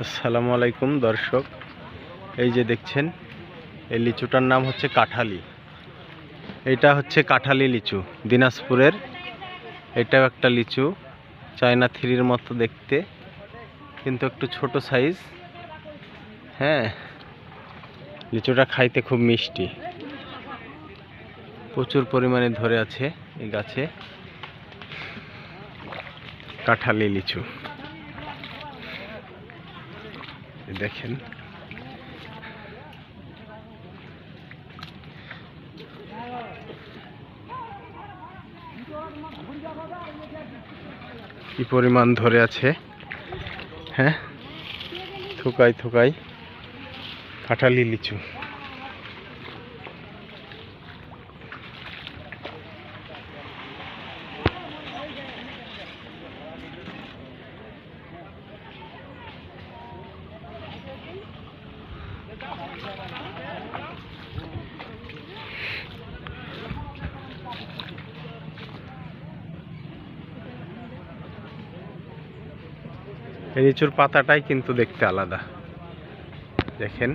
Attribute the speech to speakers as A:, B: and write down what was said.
A: আসসালামু আলাইকুম দর্শক, এই যে দেখছেন এই লিচুটার নাম হচ্ছে কাঁঠালি। এটা হচ্ছে কাঁঠালি লিচু দিনাজপুরের। এটাও একটা লিচু, চায়না থ্রির মতো দেখতে, কিন্তু একটু ছোট সাইজ। হ্যাঁ, লিচুটা খাইতে খুব মিষ্টি, প্রচুর পরিমাণে ধরে আছে এই গাছে কাঁঠালি লিচু। দেখেন কি পরিমাণ ধরে আছে। হ্যাঁ, থোকায় থোকায় কাঁঠালি লিচু। এই লিচুর পাতাটাই কিন্তু দেখতে আলাদা, দেখেন।